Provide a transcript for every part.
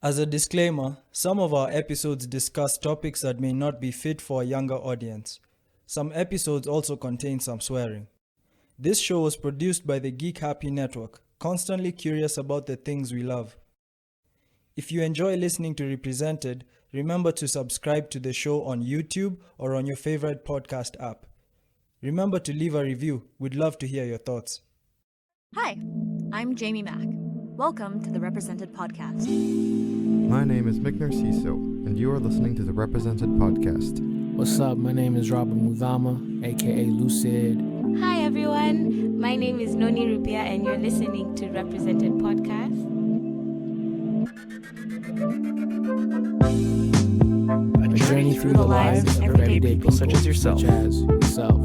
As a disclaimer, some of our episodes discuss topics that may not be fit for a younger audience. Some episodes also contain some swearing. This show was produced by the Geek Happy Network, constantly curious about the things we love. If you enjoy listening to Represented, remember to subscribe to the show on YouTube or on your favorite podcast app. Remember to leave a review. We'd love to hear your thoughts. Hi, I'm Jamie Mack. Welcome to the Represented Podcast. My name is Mick Narciso, and you are listening to the Represented Podcast. What's up? My name is Robert Mudhama, aka Lucid. Hi everyone, my name is Noni Rupia and you're listening to Represented Podcast. A journey through the lives of everyday people such as yourself. Such as yourself.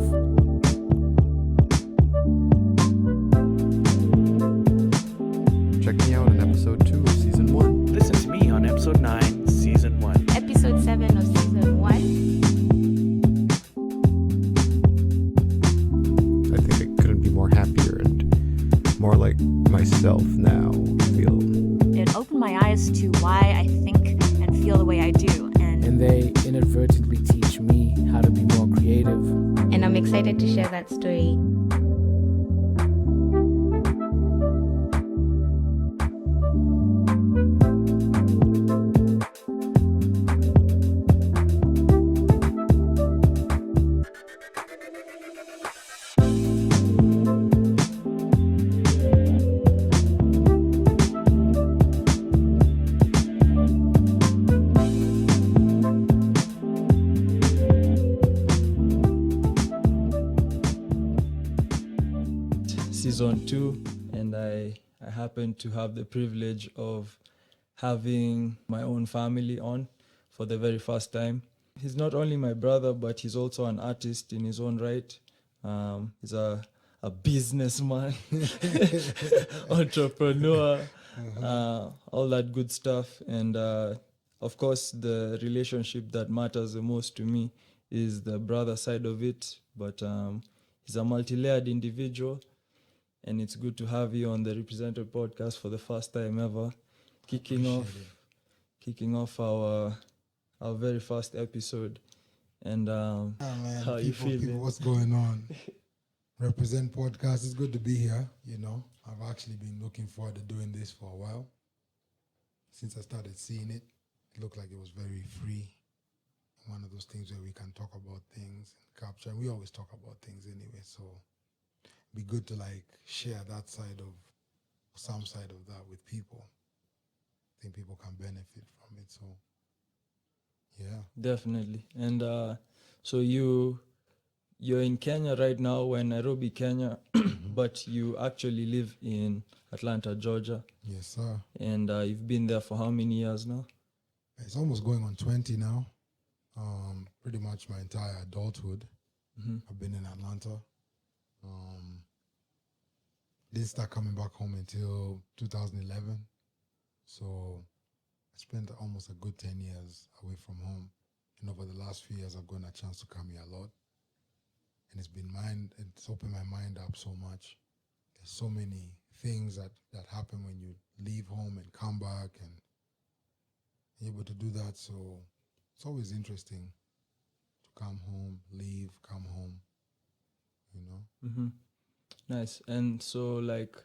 Check me out on episode 2 of season 1. Listen to me on episode 9, season 1. Episode 7 of season 1. I think I couldn't be more happier and more like myself now. I feel. It opened my eyes to why I think and feel the way I do. And they inadvertently teach me how to be more creative. And I'm excited to share that story. Season 2, and I happen to have the privilege of having my own family on for the very first time. He's not only my brother, but he's also an artist in his own right. He's a businessman, entrepreneur, all that good stuff. And of course, the relationship that matters the most to me is the brother side of it. But he's a multi-layered individual. And it's good to have you on the Represented Podcast for the first time ever, kicking off our very first episode. And man, how you feeling? People, what's going on? Represent Podcast. It's good to be here. You know, I've actually been looking forward to doing this for a while. Since I started seeing it, it looked like it was very free. One of those things where we can talk about things and capture. And we always talk about things anyway, so be good to like share that side of some side of that with people. I think people can benefit from it. So yeah, Definitely. And so you're in Kenya right now. We're in Nairobi, Kenya, but you actually live in Atlanta, Georgia. yes sir. And you've been there for how many years now? It's almost going on 20 now. Pretty much my entire adulthood. I've been in Atlanta. Didn't start coming back home until 2011. So I spent almost a good 10 years away from home. And over the last few years, I've gotten a chance to come here a lot. And it's opened my mind up so much. There's so many things that happen when you leave home and come back and you're able to do that. So it's always interesting to come home, leave, come home, you know? Mm-hmm. Nice. And so, like,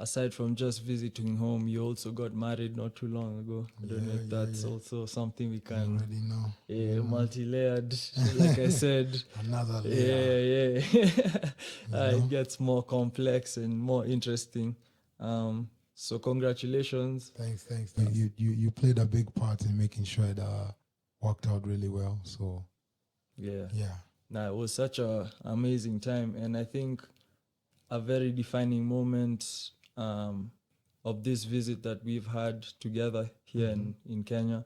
aside from just visiting home, you also got married not too long ago. I don't know if that's also something we You can. already know. Yeah, multi-layered, like I said. Another layer. Yeah. It gets more complex and more interesting. So congratulations. Thanks. You played a big part in making sure it worked out really well. So Yeah. yeah. It was such a amazing time, and I think a very defining moment of this visit that we've had together here in Kenya.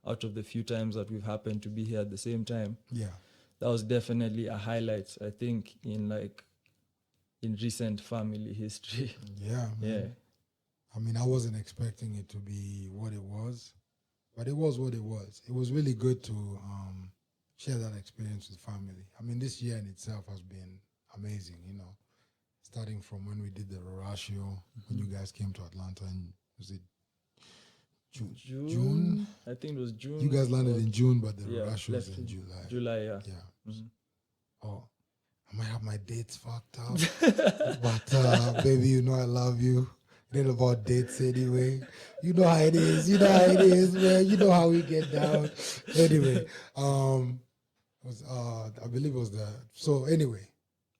Out of the few times that we've happened to be here at the same time, Yeah. that was definitely a highlight, I think, in recent family history. Yeah. Man. Yeah. I mean, I wasn't expecting it to be what it was, but it was what it was. It was really good to share that experience with family. I mean, this year in itself has been amazing, you know. starting from when we did the Rorashio, when you guys came to Atlanta, and was it June. I think it was June. You guys landed or- in June, but the yeah, rush was left in July. July, yeah. Yeah. Mhm. Oh, I might have my dates fucked up. But baby, you know I love you. It ain't about dates anyway. You know how it is. You know how it is, man. You know how we get down. Anyway, I believe it was the. So anyway,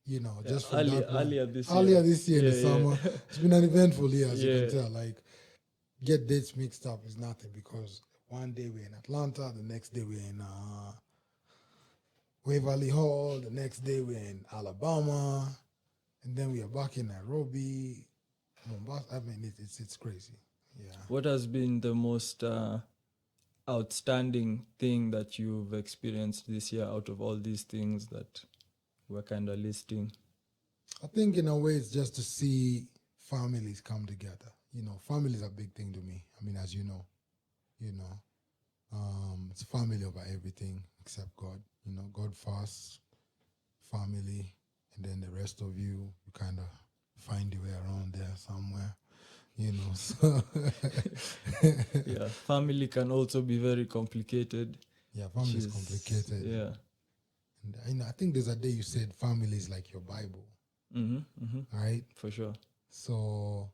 you know, just from earlier, that point, earlier this earlier year. this year in the Yeah, summer, yeah. it's been an eventful year, as you Yeah. can tell. Like, get dates mixed up is nothing because one day we're in Atlanta, the next day we're in Waverly Hall, the next day we're in Alabama, and then we are back in Nairobi, Mombasa. I mean, it's crazy. Yeah. What has been the most outstanding thing that you've experienced this year out of all these things that we're kind of listing? I think in a way it's just to see families come together. You know, family is a big thing to me. I mean, as you know, it's family over everything except God. You know, God first, family, and then the rest of you kind of find your way around there somewhere. You know, so Yeah, family can also be very complicated. yeah, family is which complicated. Yeah. And I think there's a day you said family is like your Bible, right? For sure. So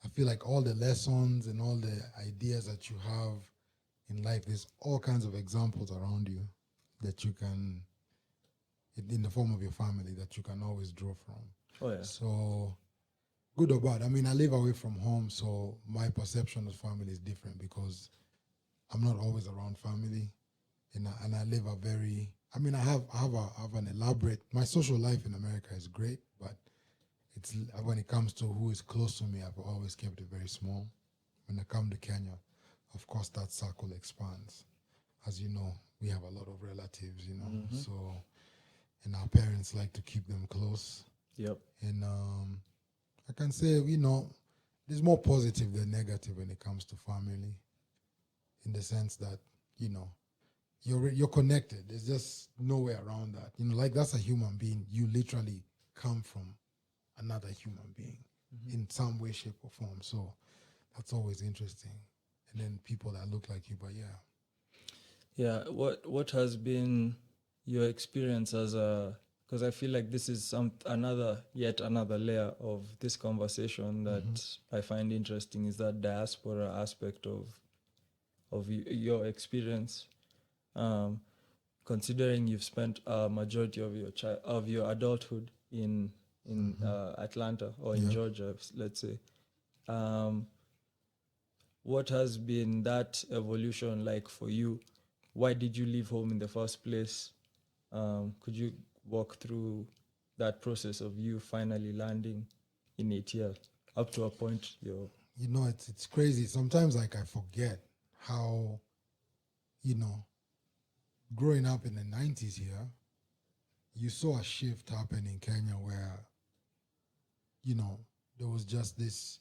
I feel like all the lessons and all the ideas that you have in life, there's all kinds of examples around you that you can, in the form of your family, that you can always draw from. Oh, yeah. So good or bad. I mean, I live away from home, so my perception of family is different because I'm not always around family, and I live a very. I mean, I have an elaborate. My social life in America is great, but it's when it comes to who is close to me, I've always kept it very small. When I come to Kenya, of course, that circle expands. As you know, we have a lot of relatives, you know, so and our parents like to keep them close. Yep. And I can say, you know, there's more positive than negative when it comes to family, in the sense that, you know, you're connected. There's just no way around that. You know, like that's a human being. You literally come from another human being in some way, shape, or form. So that's always interesting. And then people that look like you, but yeah. Yeah. What has been your experience as a? Because I feel like this is yet another layer of this conversation that I find interesting is that diaspora aspect of your experience. Considering you've spent a majority of your adulthood in Atlanta or in Georgia, let's say, what has been that evolution like for you? Why did you leave home in the first place? Could you walk through that process of you finally landing in ATL up to a point you're... You know, it's crazy. Sometimes like I forget how, you know, growing up in the 90s here, you saw a shift happen in Kenya where, you know, there was just this,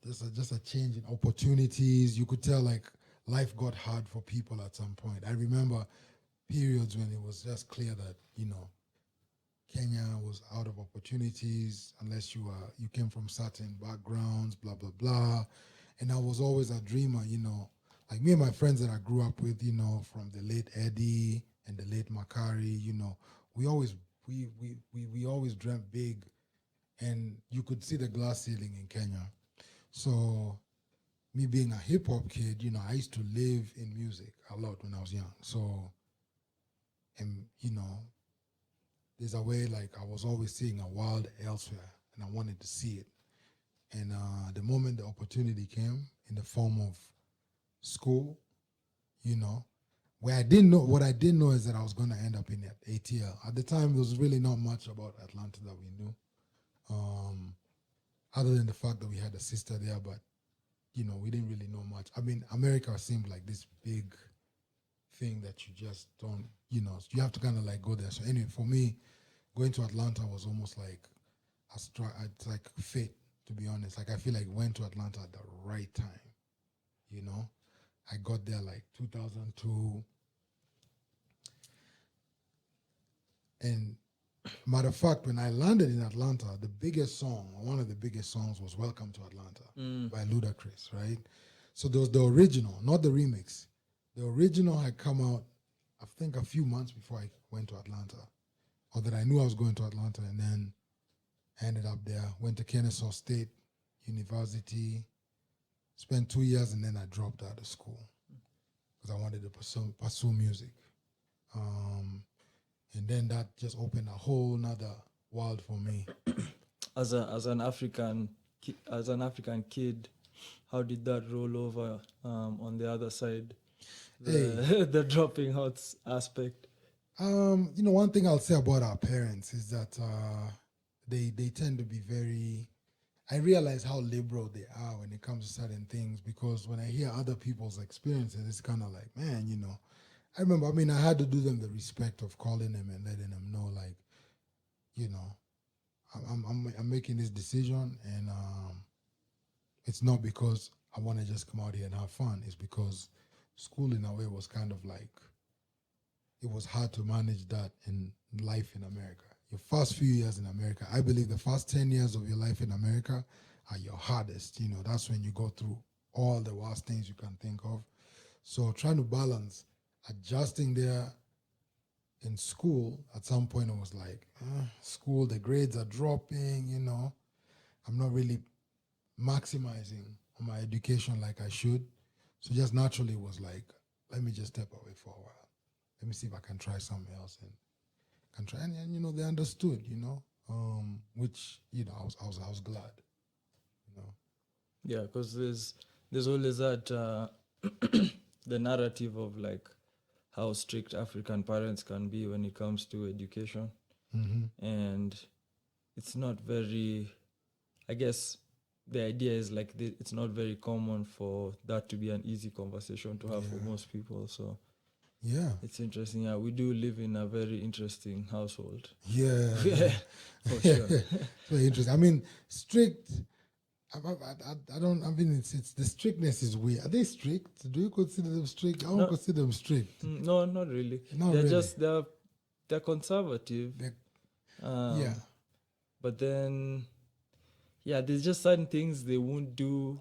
just a change in opportunities. You could tell like life got hard for people at some point. I remember periods when it was just clear that, you know, Kenya was out of opportunities unless you came from certain backgrounds, blah, blah, blah. And I was always a dreamer, you know, like me and my friends that I grew up with, you know, from the late Eddie and the late Makari, you know, we always dreamt big, and you could see the glass ceiling in Kenya. So me being a hip hop kid, you know, I used to live in music a lot when I was young. So, and you know, there's a way like I was always seeing a world elsewhere, and I wanted to see it. And the moment the opportunity came in the form of school, you know, what I didn't know is that I was going to end up in ATL. At the time, there was really not much about Atlanta that we knew, other than the fact that we had a sister there, but, you know, we didn't really know much. I mean, America seemed like this big thing that you just don't, you know, you have to kind of like go there. So anyway, for me, going to Atlanta was almost like it's like fate, to be honest. Like I feel like went to Atlanta at the right time, you know. I got there like 2002. And matter of fact, when I landed in Atlanta, the biggest song, one of the biggest songs was Welcome to Atlanta by Ludacris, right? So there was the original, not the remix. The original had come out, I think, a few months before I went to Atlanta, or that I knew I was going to Atlanta, and then ended up there. Went to Kennesaw State University, spent 2 years, and then I dropped out of school because I wanted to pursue music. And then that just opened a whole nother world for me. As an African kid, how did that roll over on the other side? The dropping out aspect. One thing I'll say about our parents is that they tend to be very. I realize how liberal they are when it comes to certain things, because when I hear other people's experiences, it's kind of like, man, I remember, I had to do them the respect of calling them and letting them know, like, I'm making this decision, and it's not because I want to just come out here and have fun. It's because school, in a way, was kind of like, it was hard to manage that in life in America. Your first few years in America, I believe the first 10 years of your life in America are your hardest. That's when you go through all the worst things you can think of. So trying to balance adjusting there in school, at some point it was like, school, the grades are dropping, I'm not really maximizing on my education like I should. So just naturally it was like, let me just step away for a while. Let me see if I can try something else and can try. And they understood, which, I was glad, Yeah, because there's always that the narrative of like how strict African parents can be when it comes to education. Mm-hmm. And it's not very, I guess the idea is like it's not very common for that to be an easy conversation to have for most people. So yeah, it's interesting. Yeah, we do live in a very interesting household. Yeah. For sure. Very interesting. Strict. I don't. It's the strictness is weird. Are they strict? Do you consider them strict? I don't consider them strict. No, not really. Not they're really. just they're conservative. Yeah. But then, there's just certain things they won't do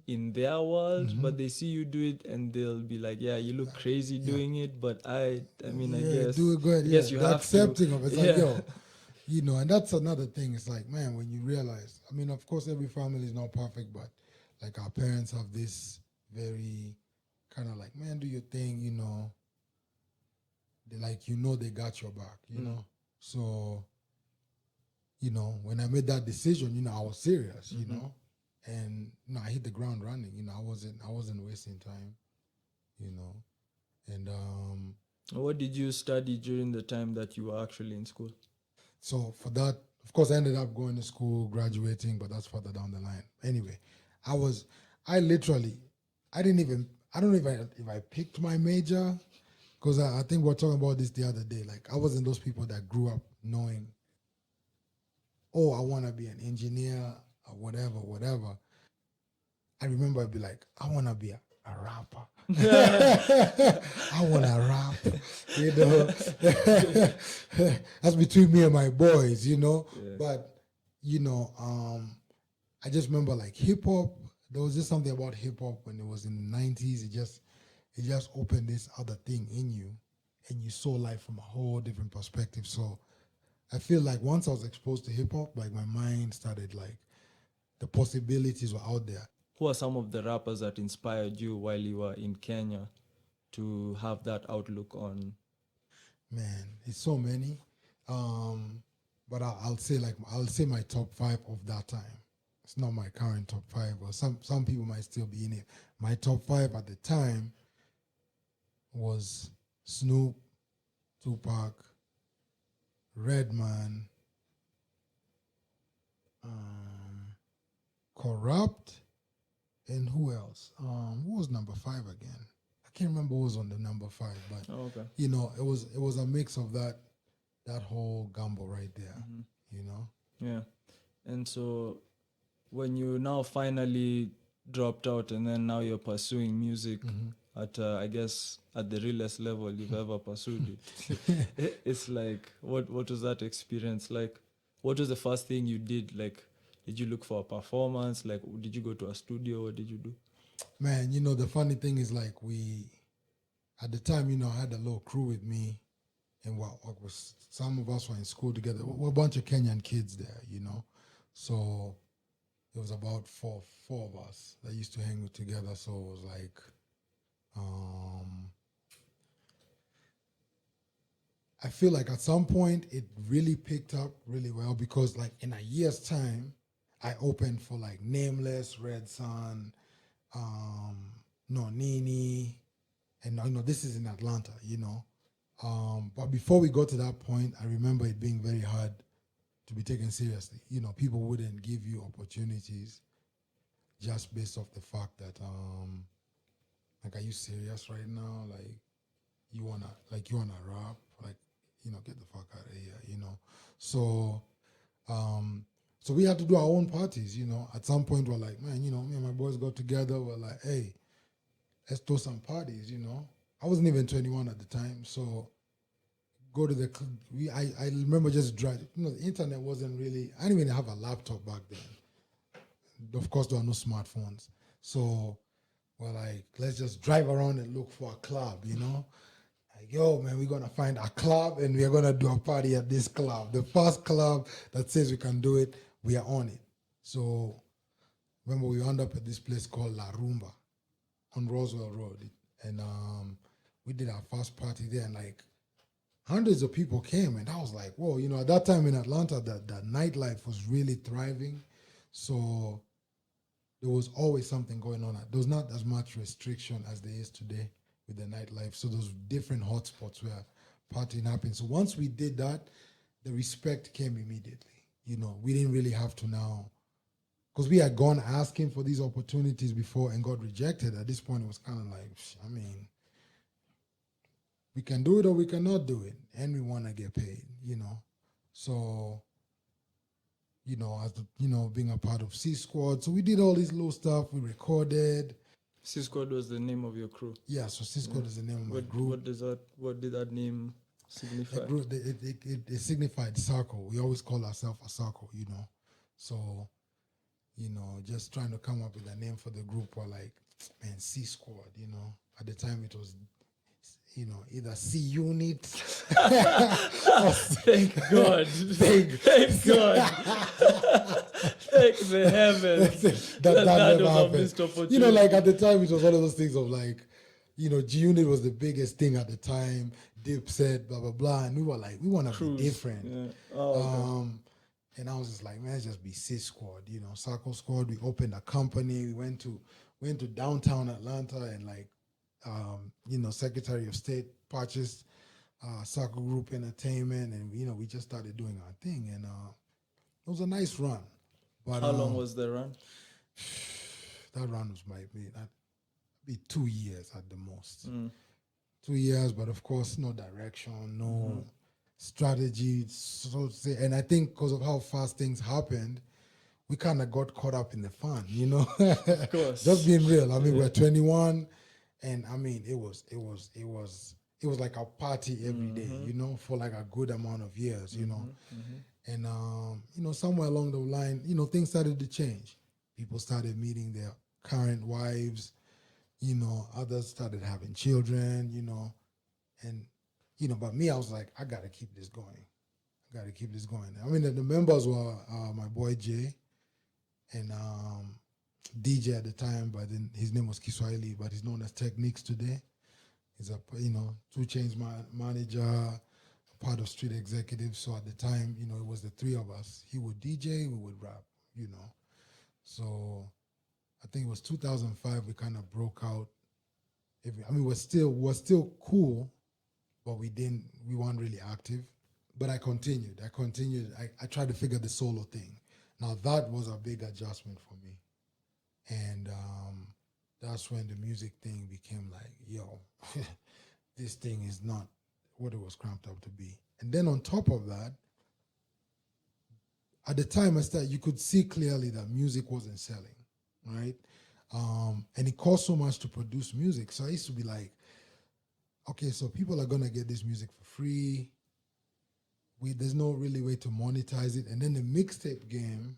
in their world, but they see you do it and they'll be like, "Yeah, you look crazy doing it." But I guess do it good. I guess you They're have accepting to. of it. It's like, yo, and that's another thing. It's like, man, when you realize, of course, every family is not perfect, but like our parents have this very kind of like, man, do your thing, They they got your back, So, when I made that decision, I was serious, and I hit the ground running. I wasn't wasting time, and What did you study during the time that you were actually in school? So for that, of course, I ended up going to school, graduating, but that's further down the line. Anyway, I don't know if I picked my major, because I think we were talking about this the other day. Like, I wasn't those people that grew up knowing, oh, I want to be an engineer or whatever. I remember I'd be like, I want to be a rapper. I want to rap, That's between me and my boys, Yeah. But, I just remember like hip hop. There was just something about hip hop when it was in the 90s. It just opened this other thing in you, and you saw life from a whole different perspective. So I feel like once I was exposed to hip hop, like my mind started like the possibilities were out there. Who are some of the rappers that inspired you while you were in Kenya to have that outlook on? Man, it's so many. But I'll say my top 5 of that time. It's not my current top 5, but some people might still be in it. My top 5 at the time was Snoop, Tupac, Redman, Corrupt, and who else? Who was number 5 again? I can't remember who was on the number 5, but okay. It was a mix of that whole gumbo right there. Yeah. And so when you now finally dropped out and then now you're pursuing music at I guess at the realest level you've ever pursued it, it's like what was that experience like? What was the first thing you did? Like, did you look for a performance? Like, did you go to a studio? What did you do? Man, you know, the funny thing is like at the time, you know, I had a little crew with me, and what was some of us were in school together. We're a bunch of Kenyan kids there, you know. So it was about four of us that used to hang together. So it was like, I feel like at some point it really picked up really well because like in a year's time, I opened for like Nameless, Red Sun, Nini, and you know this is in Atlanta, you know. But before we got to that point, I remember it being very hard to be taken seriously. You know, people wouldn't give you opportunities just based off the fact that like, are you serious right now? Like you wanna rap? Like, you know, get the fuck out of here, you know. So so we had to do our own parties, you know. At some point we're like, man, you know, me and my boys got together, we're like, hey, let's throw some parties, you know. I wasn't even 21 at the time, so go to the I remember just driving. You know, the internet wasn't really. I didn't even have a laptop back then. Of course, there were no smartphones, so we're like, let's just drive around and look for a club, you know. Like, yo, man, we're gonna find a club and we're gonna do a party at this club. The first club that says we can do it, we are on it. So remember, we wound up at this place called La Rumba on Roswell Road, and we did our first party there, and like hundreds of people came, and I was like, whoa, you know, at that time in Atlanta, the nightlife was really thriving, so there was always something going on. There was not as much restriction as there is today with the nightlife, so those different hotspots where partying happened. So once we did that, the respect came immediately. You know, we didn't really have to now, because we had gone asking for these opportunities before and got rejected. At this point, it was kind of like, I mean, we can do it or we cannot do it, and we want to get paid, you know. So, you know, as the, you know, being a part of C Squad, so we did all this little stuff. We recorded. C Squad was the name of your crew. Yeah, so C Squad is the name of my group. What did that name signify? It signified circle. We always call ourselves a circle, you know. So, you know, just trying to come up with a name for the group, or like, man, C Squad, you know. At the time it was, you know, either C Unit. Thank God. Thank God. Thank the heavens. that never was a happened. missed opportunity. You know, like at the time it was one of those things of like, you know, G Unit was the biggest thing at the time. Dipset, blah blah blah, and we were like, we want to be different. Yeah. Oh, okay. And I was just like, man, let's just be C Squad, you know, Circle Squad. We opened a company. We went to downtown Atlanta, and like, you know, Secretary of State purchased Circle Group Entertainment, and you know, we just started doing our thing, and it was a nice run. But how long was the run? That run was might be 2 years at the most. 2 years, but of course, no direction, no strategy, so to say. And I think because of how fast things happened, we kind of got caught up in the fun, you know. Of course. Just being real. I mean, we're 21, and I mean, it was like a party every day, you know, for like a good amount of years, you know. And you know, somewhere along the line, you know, things started to change. People started meeting their current wives, you know, others started having children, you know, and, you know, but me, I was like, I got to keep this going. I mean, the members were my boy Jay and DJ at the time, but then his name was Kiswahili, but he's known as Techniques today. He's a, you know, 2 Chainz manager, part of Street Executive. So at the time, you know, it was the 3 of us. He would DJ, we would rap, you know. So I think it was 2005 we kind of broke out. I mean, we're still cool, but we weren't really active. But I continued. I tried to figure the solo thing. Now that was a big adjustment for me. And that's when the music thing became like, yo, this thing is not what it was cramped up to be. And then on top of that, at the time I started, you could see clearly that music wasn't selling, right? And it cost so much to produce music. So I used to be like, okay, so people are gonna get this music for free. There's no really way to monetize it. And then the mixtape game,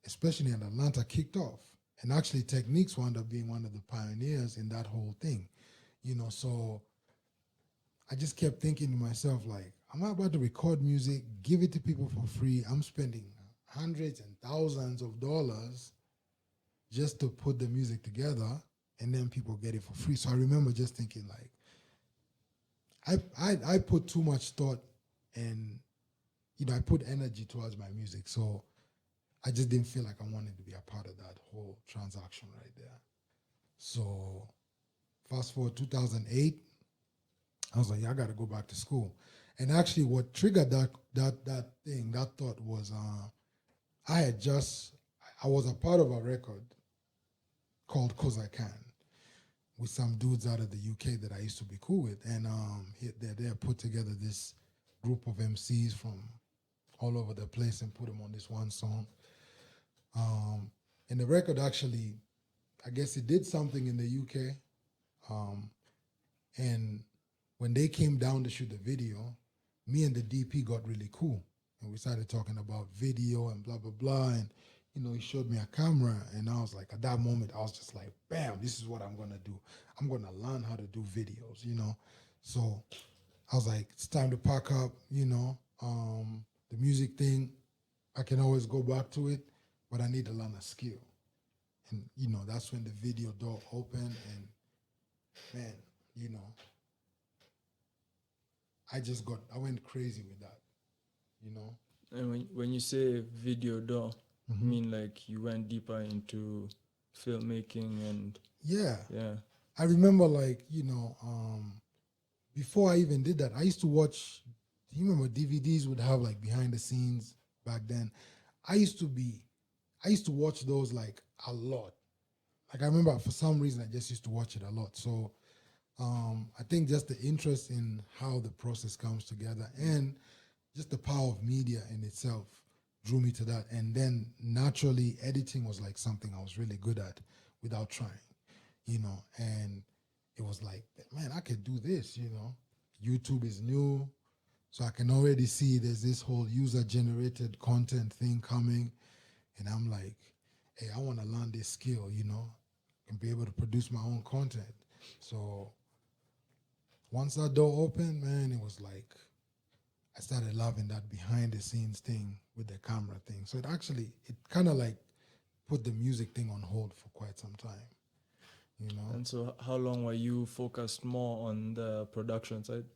especially in Atlanta, kicked off. And actually Techniques wound up being one of the pioneers in that whole thing, so I just kept thinking to myself, like, I'm about to record music, give it to people for free. I'm spending hundreds and thousands of dollars just to put the music together, and then people get it for free. So I remember just thinking, like, I put too much thought and, I put energy towards my music. So I just didn't feel like I wanted to be a part of that whole transaction right there. So fast forward 2008, I was like, yeah, I got to go back to school. And actually what triggered that thought was I was a part of a record called 'Cause I Can with some dudes out of the UK that I used to be cool with. And they put together this group of MCs from all over the place and put them on this one song. And the record actually, I guess it did something in the UK. And when they came down to shoot the video, me and the DP got really cool. And we started talking about video and blah, blah, blah. And, he showed me a camera. And I was like, at that moment, I was just like, bam, this is what I'm going to do. I'm going to learn how to do videos, So I was like, it's time to pack up, the music thing. I can always go back to it, but I need to learn a skill. And, that's when the video door opened. And, man, I went crazy with that, And when you say video door, you mean like you went deeper into filmmaking and... Yeah. Yeah. I remember before I even did that, I used to watch, do you remember DVDs would have like behind the scenes back then? I used to watch those like a lot. Like I remember for some reason I just used to watch it a lot. So I think just the interest in how the process comes together and just the power of media in itself drew me to that. And then naturally editing was like something I was really good at without trying, and it was like, man, I could do this, YouTube is new. So I can already see there's this whole user generated content thing coming. And I'm like, hey, I want to learn this skill, and be able to produce my own content. So once that door opened, man, it was like, I started loving that behind the scenes thing with the camera thing. So it kind of like put the music thing on hold for quite some time, And so how long were you focused more on the production side?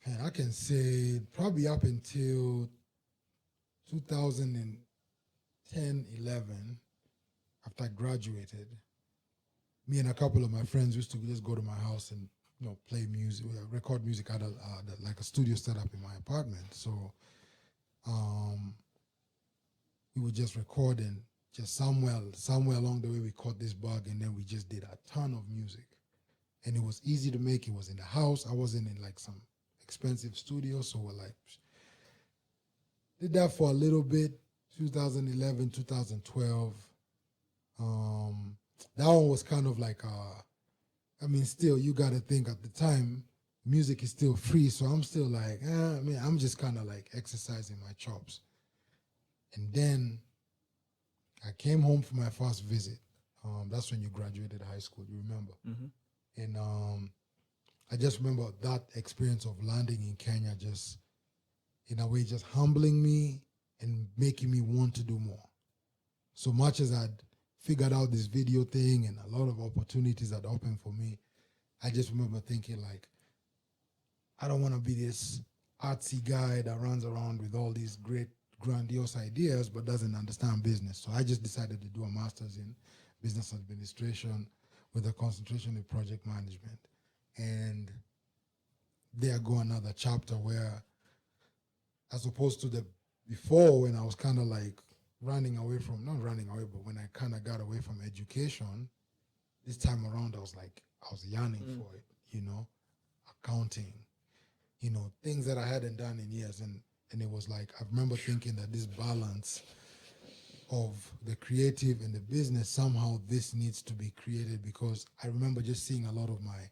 And I can say probably up until 2010, 11, after I graduated, me and a couple of my friends used to just go to my house and play music, record music at like a studio set up in my apartment. So we would just record and just somewhere along the way we caught this bug, and then we just did a ton of music. And it was easy to make. It was in the house. I wasn't in like some expensive studio, so we're like, did that for a little bit, 2011, 2012. That one was kind of like still, you got to think at the time, music is still free. So I'm still like, I'm just kind of like exercising my chops. And then I came home for my first visit. That's when you graduated high school, you remember? Mm-hmm. And I just remember that experience of landing in Kenya just, in a way, just humbling me and making me want to do more. So much as I'd figured out this video thing and a lot of opportunities that opened for me, I just remember thinking like, I don't want to be this artsy guy that runs around with all these great, grandiose ideas but doesn't understand business. So I just decided to do a master's in business administration with a concentration in project management. And there go another chapter where, as opposed to the before when I was kind of like running away from, not running away, but when I kind of got away from education, this time around I was yearning for it, accounting, things that I hadn't done in years. And it was like, I remember thinking that this balance of the creative and the business, somehow this needs to be created, because I remember just seeing a lot of my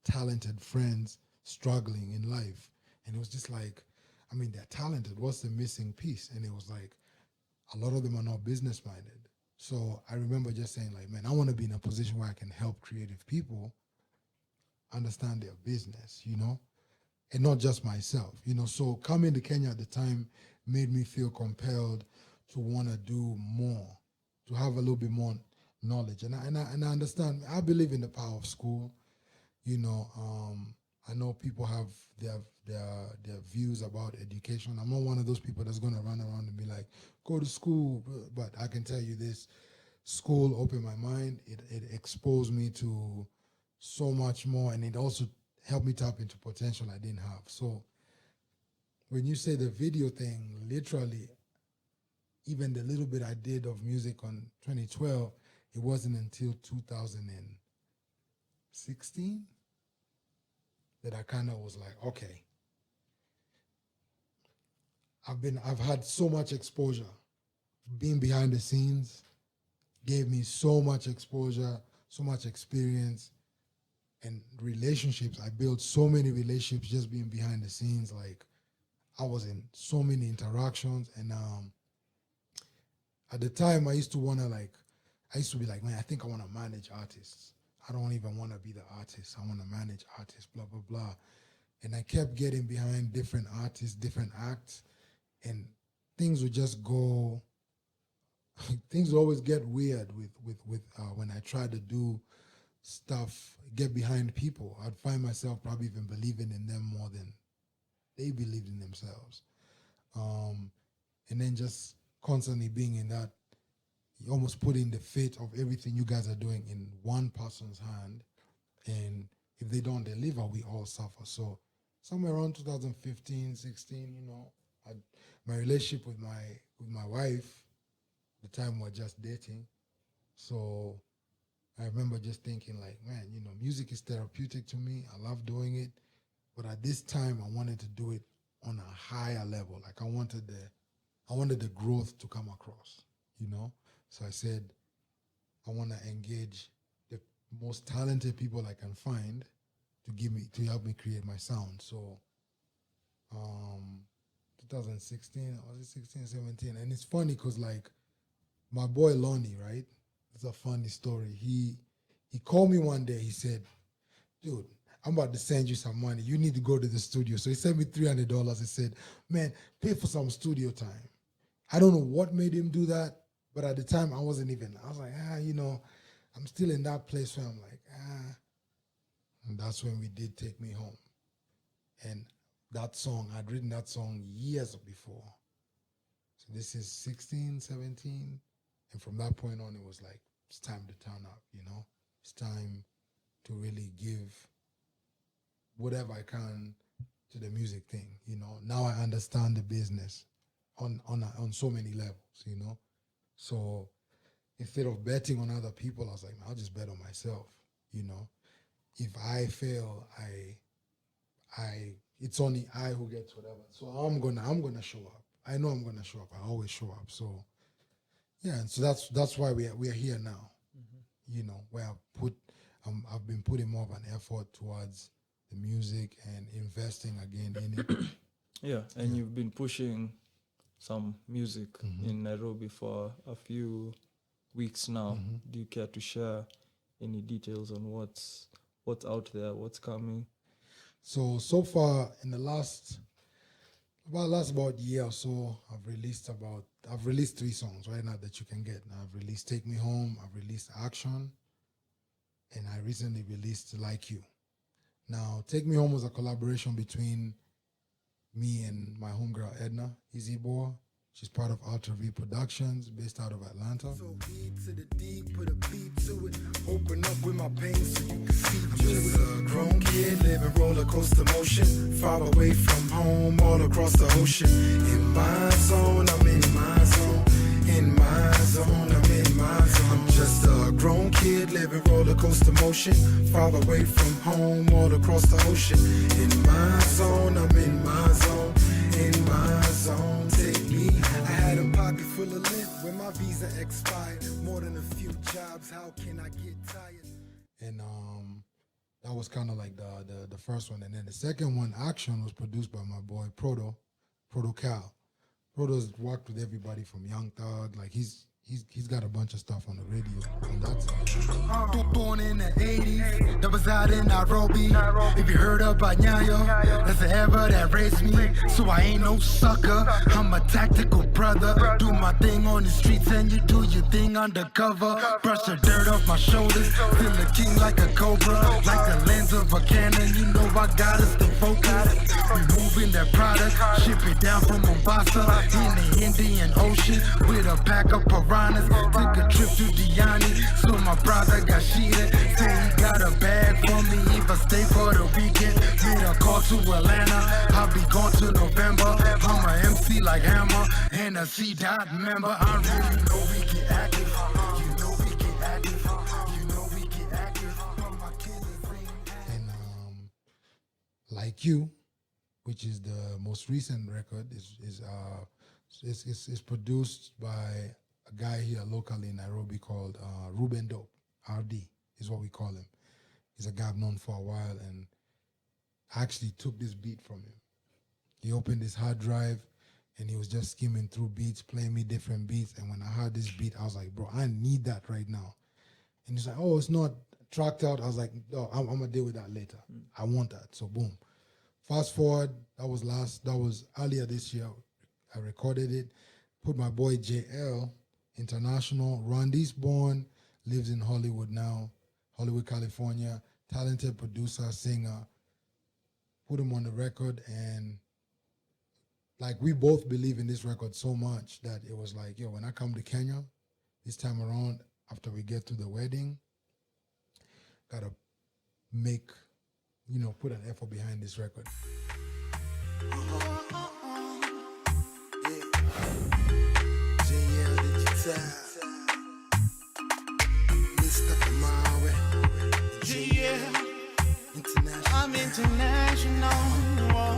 talented friends struggling in life. And it was just like, they're talented. What's the missing piece? And it was like, a lot of them are not business minded. So I remember just saying like, man, I want to be in a position where I can help creative people understand their business, you know, and not just myself, you know. So coming to Kenya at the time made me feel compelled to want to do more, to have a little bit more knowledge. And I understand. I believe in the power of school. You know, I know people have their views about education. I'm not one of those people that's going to run around and be like, go to school. But I can tell you this, school opened my mind. It exposed me to so much more, and it also helped me tap into potential I didn't have. So when you say the video thing, literally, even the little bit I did of music on 2012, it wasn't until 2016 that I kind of was like, okay, I've had so much exposure. Being behind the scenes gave me so much exposure, so much experience, and relationships. I built so many relationships just being behind the scenes. Like, I was in so many interactions, and at the time I used to be like, man, I think I want to manage artists. I don't even want to be the artist. I want to manage artists, blah, blah, blah. And I kept getting behind different artists, different acts, and things would just go, things would always get weird with when I tried to do stuff, get behind people. I'd find myself probably even believing in them more than they believed in themselves. And then just constantly being in that, almost putting the fate of everything you guys are doing in one person's hand. And if they don't deliver, we all suffer. So somewhere around 2015, 16, you know, my relationship with my wife, the time we were just dating. So I remember just thinking like, man, you know, music is therapeutic to me. I love doing it. But at this time, I wanted to do it on a higher level. Like I wanted the growth to come across, you know? So I said, I want to engage the most talented people I can find to help me create my sound. So 2016, was it 16, 17? And it's funny because like my boy Lonnie, right? It's a funny story. He called me one day. He said, dude, I'm about to send you some money. You need to go to the studio. So he sent me $300. He said, man, pay for some studio time. I don't know what made him do that, but at the time I was like, you know, I'm still in that place where I'm like, And that's when we did Take Me Home. And that song, I'd written that song years before. So this is 16, 17. And from that point on, it was like, it's time to turn up, you know? It's time to really give whatever I can to the music thing, you know? Now I understand the business on so many levels, you know? So instead of betting on other people, I was like, I'll just bet on myself, you know? If I fail, it's only I who gets whatever. So I'm gonna show up. I know I'm gonna show up. I always show up. So yeah, and so that's why we are here now. Mm-hmm. You know, where I've been putting more of an effort towards the music and investing again in it. Yeah, and you've been pushing some music in Nairobi for a few weeks now. Do you care to share any details on what's out there, what's coming? So far in the last year or so, I've released 3 songs right now that you can get. Now I've released Take Me Home, I've released Action, and I recently released Like You. Now, Take Me Home was a collaboration between me and my homegirl Edna Izibor. She's part of Ultra V Productions, based out of Atlanta. So deep to the deep, put a beat to it. Open up with my pain so you can see through it. A grown kid living roller coaster motion, far away from home, all across the ocean. In my zone, I'm in my zone. In my zone, I'm in my zone. I'm just a grown kid living roller coaster motion, far away from home, all across the ocean. In my zone, I'm in my zone. In my zone, take me. I had a pocket full of lint when my visa expired. More than a few jobs, how can I get tired? And that was kind of like the first one. And then the second one, Action, was produced by my boy Proto Cal. Proto's worked with everybody from Young Thug. Like he he's got a bunch of stuff on the radio on that side. Born in the 80s, that was out in Nairobi. If you heard about Nyayo, that's the ever that raised me. So I ain't no sucker, I'm a tactical brother. Do my thing on the streets and you do your thing undercover. Brush the dirt off my shoulders, feel the king like a cobra. Like the lens of a cannon, you know I got us to focus. We moving that product, ship it down from Mombasa in the Indian Ocean with a pack of piranhas. Took a trip to Diani, so my brother got cheated. Say he got a bag for me if I stay for the weekend. Made a call to Atlanta, I'll be gone to November. I'm a MC like Hammer and a C-Dot member. I really know we get active. You know we get active. You know we get active. But my killers ain't active. And Like You, which is the most recent record, is produced by a guy here locally in Nairobi called Ruben Dope. RD is what we call him. He's a guy I've known for a while, and I actually took this beat from him. He opened his hard drive and he was just skimming through beats, playing me different beats. And when I heard this beat, I was like, bro, I need that right now. And he's like, oh, it's not tracked out. I was like, no, I'm gonna deal with that later. I want that. So boom. Fast forward, that was earlier this year. I recorded it, put my boy JL, International, Randy's born, lives in Hollywood now, Hollywood, California, talented producer, singer, put him on the record, and like we both believe in this record so much that it was like, yo, when I come to Kenya this time around, after we get to the wedding, gotta make, put an effort behind this record. Mr. Kamawe. Yeah, I'm international.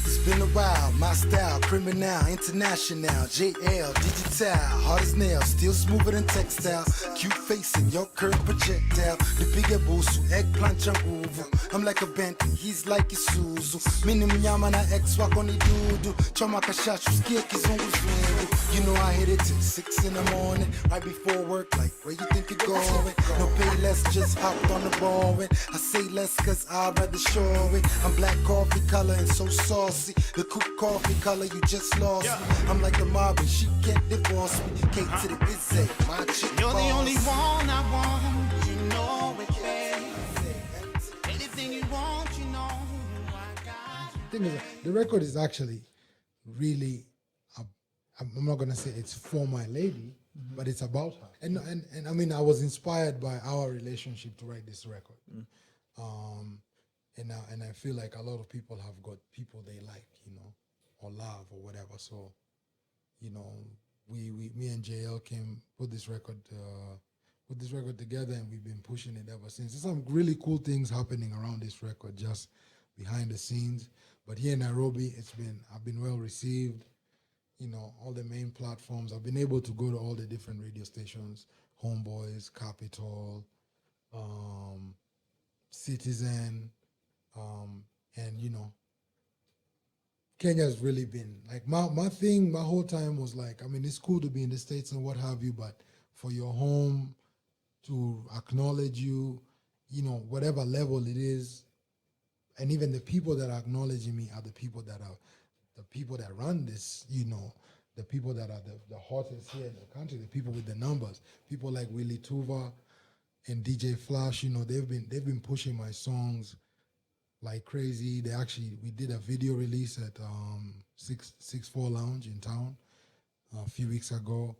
It's been a while, my style, criminal, international, JL, digital, hard as nails, still smoother than textile, cute face and your curve projectile, the bigger busu, eggplant changuvu, I'm like a Bentley, he's like Isuzu, mini mnyama na ex wako ni dudu, choma kashashu, skia kizungu zungu, you know I hit it till 6 in the morning, right before work, like where you think you're going, no pay less, just hopped on the ball, I say less cause I'd rather show it, I'm black coffee color and so saucy, the cook coffee color, you just lost me. I'm like the mob and she can't divorce me. K to the Izzy, my chick. You're the only one I want. You know it, babe. Anything you want, you know I got. The thing is, the record is actually really, I'm not gonna say it's for my lady, but it's about her. And I mean, I was inspired by our relationship to write this record. And I feel like a lot of people have got people they like, or love or whatever. So, me and JL put this record together, and we've been pushing it ever since. There's some really cool things happening around this record, just behind the scenes. But here in Nairobi, I've been well received. All the main platforms. I've been able to go to all the different radio stations, Homeboys, Capitol, Citizen. And Kenya's really been like my thing. My whole time was like, I mean, it's cool to be in the States and what have you, but for your home to acknowledge you, whatever level it is, and even the people that are acknowledging me are the people that run this. The people that are the hottest here in the country, the people with the numbers, people like Willie Tuva and DJ Flash. They've been pushing my songs like crazy. We did a video release at 6-4 Lounge in town a few weeks ago,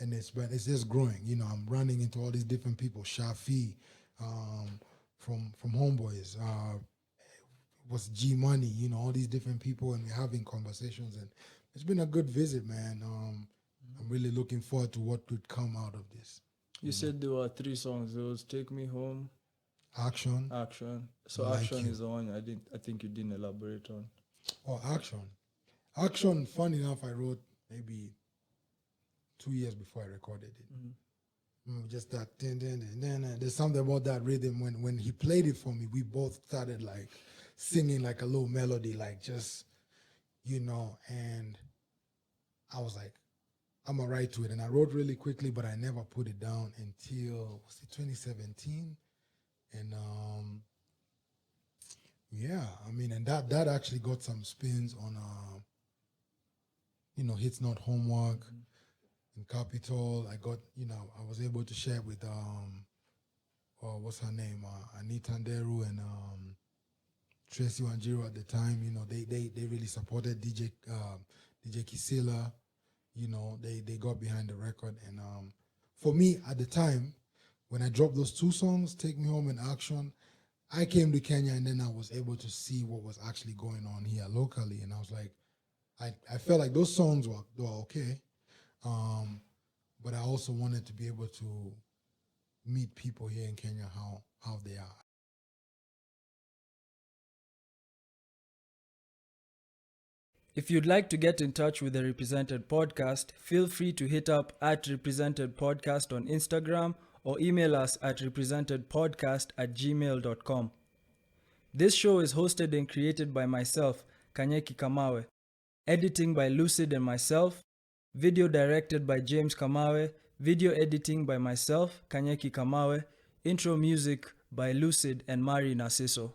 and it's just growing. I'm running into all these different people. Shafi from Homeboys, was G Money. All these different people, and we're having conversations, and it's been a good visit, man. I'm really looking forward to what could come out of this. You said there were 3 songs. There was Take Me Home, Action. So Like Action You. is the one I think you didn't elaborate on. Oh, Action, funny enough, I wrote maybe 2 years before I recorded it. Just that, there's something about that rhythm. When he played it for me, we both started like singing like a little melody, like just, and I was like, I'm gonna write to it. And I wrote really quickly, but I never put it down until, was it 2017? And yeah, I mean, and that actually got some spins on, Hits Not Homework in Capitol. I got, I was able to share with, what's her name? Anita Nderu and Tracy Wanjiru at the time. They really supported DJ Kisila. They got behind the record. And for me at the time, when I dropped those two songs, Take Me Home and Action, I came to Kenya and then I was able to see what was actually going on here locally. And I was like, I felt like those songs were okay. But I also wanted to be able to meet people here in Kenya how they are. If you'd like to get in touch with the Represented Podcast, feel free to hit up at Represented Podcast on Instagram or email us at representedpodcast@gmail.com. This show is hosted and created by myself, Kanyeki Kamawe. Editing by Lucid and myself. Video directed by James Kamawe. Video editing by myself, Kanyeki Kamawe. Intro music by Lucid and Mari Narciso.